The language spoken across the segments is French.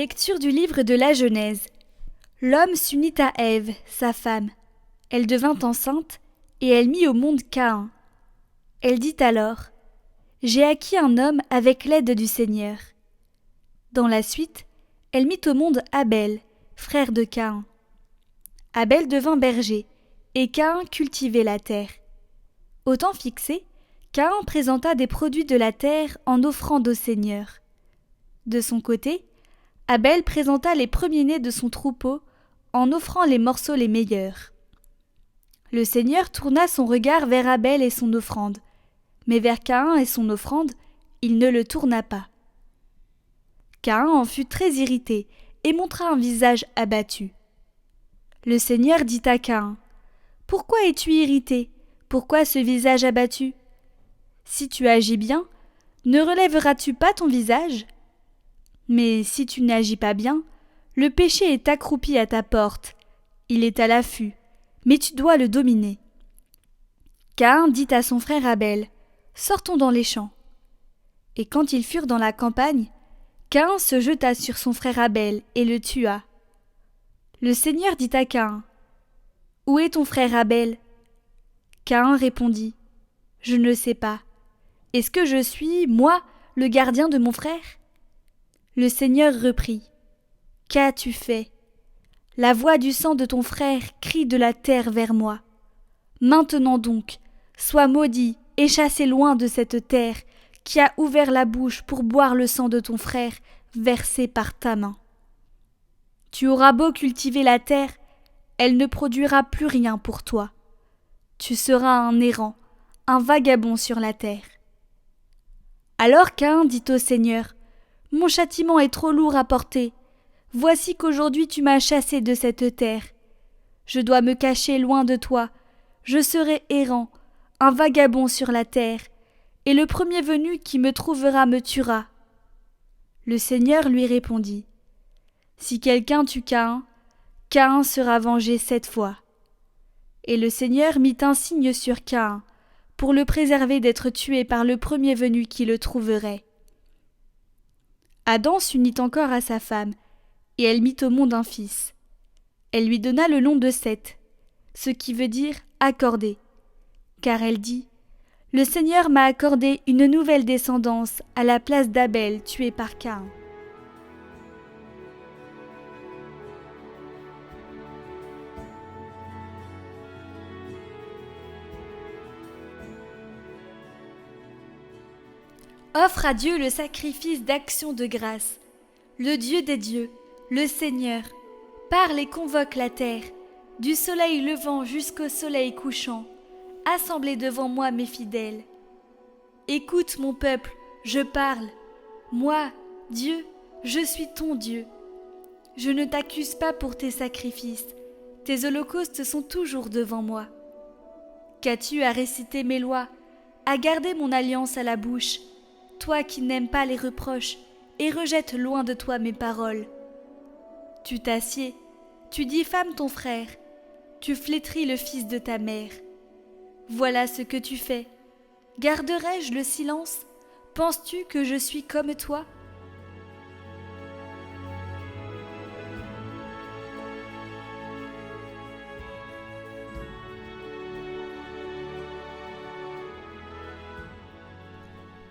Lecture du livre de la Genèse. L'homme s'unit à Ève, sa femme. Elle devint enceinte, et elle mit au monde Caïn. Elle dit alors : J'ai acquis un homme avec l'aide du Seigneur. Dans la suite, elle mit au monde Abel, frère de Caïn. Abel devint berger, et Caïn cultivait la terre. Au temps fixé, Caïn présenta des produits de la terre en offrande au Seigneur. De son côté, Abel présenta les premiers-nés de son troupeau en offrant les morceaux les meilleurs. Le Seigneur tourna son regard vers Abel et son offrande, mais vers Caïn et son offrande, il ne le tourna pas. Caïn en fut très irrité et montra un visage abattu. Le Seigneur dit à Caïn : Pourquoi es-tu irrité ? Pourquoi ce visage abattu ? Si tu agis bien, ne relèveras-tu pas ton visage ? Mais si tu n'agis pas bien, le péché est accroupi à ta porte, il est à l'affût, mais tu dois le dominer. Caïn dit à son frère Abel : Sortons dans les champs. Et quand ils furent dans la campagne, Caïn se jeta sur son frère Abel et le tua. Le Seigneur dit à Caïn : Où est ton frère Abel ? Caïn répondit : Je ne sais pas. Est-ce que je suis, moi, le gardien de mon frère ? Le Seigneur reprit : Qu'as-tu fait ? La voix du sang de ton frère crie de la terre vers moi. Maintenant donc, sois maudit et chassé loin de cette terre qui a ouvert la bouche pour boire le sang de ton frère versé par ta main. Tu auras beau cultiver la terre, elle ne produira plus rien pour toi. Tu seras un errant, un vagabond sur la terre. Alors Caïn dit au Seigneur : Mon châtiment est trop lourd à porter. Voici qu'aujourd'hui tu m'as chassé de cette terre. Je dois me cacher loin de toi. Je serai errant, un vagabond sur la terre, et le premier venu qui me trouvera me tuera. Le Seigneur lui répondit : Si quelqu'un tue Caïn, Caïn sera vengé 7 fois. Et le Seigneur mit un signe sur Caïn, pour le préserver d'être tué par le premier venu qui le trouverait. Adam s'unit encore à sa femme, et elle mit au monde un fils. Elle lui donna le nom de Seth, ce qui veut dire accordé, car elle dit : Le Seigneur m'a accordé une nouvelle descendance à la place d'Abel tué par Caïn. Offre à Dieu le sacrifice d'action de grâce. Le Dieu des dieux, le Seigneur, parle et convoque la terre, du soleil levant jusqu'au soleil couchant. Assemblez devant moi mes fidèles. Écoute mon peuple, je parle. Moi, Dieu, je suis ton Dieu. Je ne t'accuse pas pour tes sacrifices. Tes holocaustes sont toujours devant moi. Qu'as-tu à réciter mes lois, à garder mon alliance à la bouche, toi qui n'aimes pas les reproches et rejettes loin de toi mes paroles? Tu t'assieds, tu diffames ton frère, tu flétris le fils de ta mère. Voilà ce que tu fais. Garderai-je le silence ? Penses-tu que je suis comme toi ?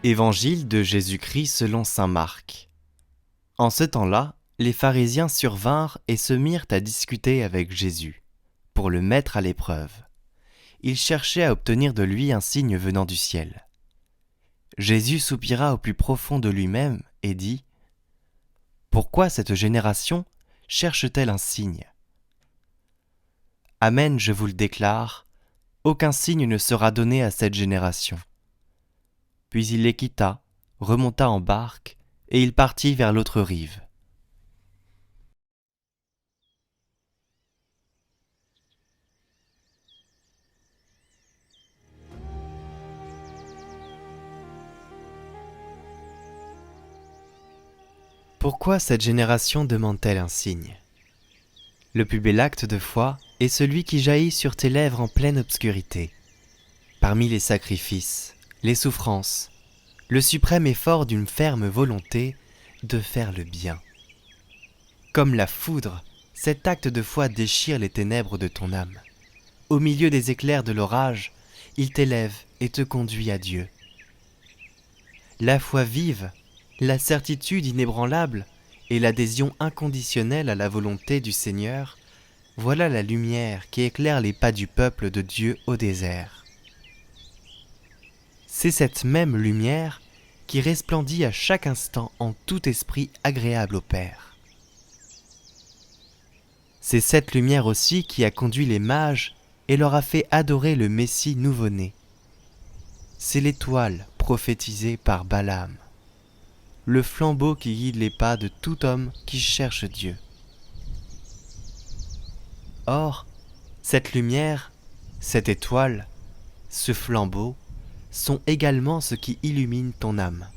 Évangile de Jésus-Christ selon saint Marc. En ce temps-là, les pharisiens survinrent et se mirent à discuter avec Jésus, pour le mettre à l'épreuve. Ils cherchaient à obtenir de lui un signe venant du ciel. Jésus soupira au plus profond de lui-même et dit : Pourquoi cette génération cherche-t-elle un signe ? Amen, je vous le déclare, aucun signe ne sera donné à cette génération. Puis il les quitta, remonta en barque, et il partit vers l'autre rive. Pourquoi cette génération demande-t-elle un signe ? Le plus bel acte de foi est celui qui jaillit sur tes lèvres en pleine obscurité. Parmi les sacrifices, les souffrances, le suprême effort d'une ferme volonté de faire le bien. Comme la foudre, cet acte de foi déchire les ténèbres de ton âme. Au milieu des éclairs de l'orage, il t'élève et te conduit à Dieu. La foi vive, la certitude inébranlable et l'adhésion inconditionnelle à la volonté du Seigneur, voilà la lumière qui éclaire les pas du peuple de Dieu au désert. C'est cette même lumière qui resplendit à chaque instant en tout esprit agréable au Père. C'est cette lumière aussi qui a conduit les mages et leur a fait adorer le Messie nouveau-né. C'est l'étoile prophétisée par Balaam, le flambeau qui guide les pas de tout homme qui cherche Dieu. Or, cette lumière, cette étoile, ce flambeau, sont également ce qui illumine ton âme,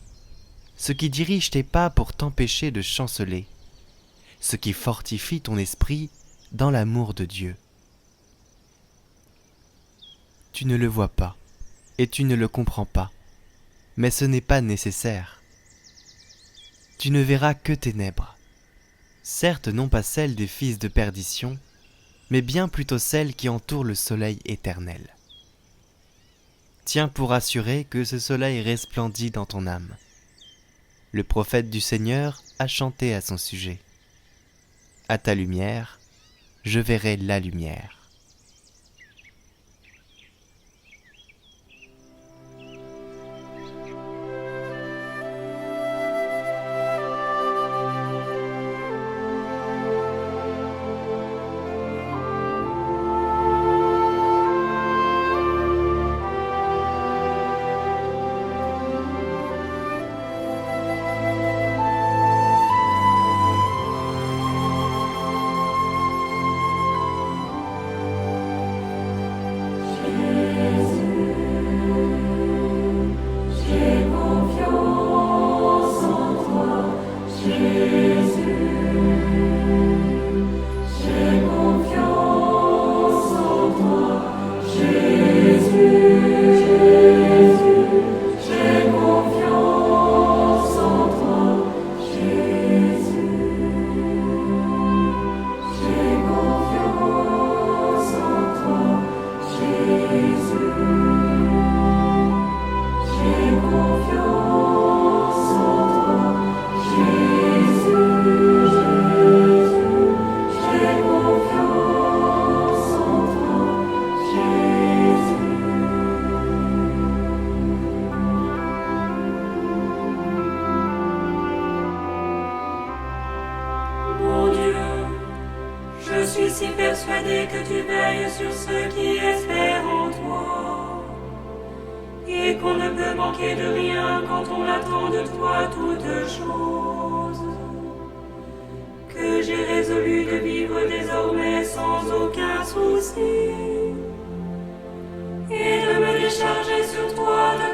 ce qui dirige tes pas pour t'empêcher de chanceler, ce qui fortifie ton esprit dans l'amour de Dieu. Tu ne le vois pas, et tu ne le comprends pas, mais ce n'est pas nécessaire. Tu ne verras que ténèbres, certes non pas celles des fils de perdition, mais bien plutôt celles qui entourent le soleil éternel. Tiens pour assurer que ce soleil resplendit dans ton âme. Le prophète du Seigneur a chanté à son sujet. À ta lumière, je verrai la lumière. Je suis si persuadée que tu veilles sur ceux qui espèrent en toi, et qu'on ne peut manquer de rien quand on attend de toi toutes choses, que j'ai résolu de vivre désormais sans aucun souci, et de me décharger sur toi de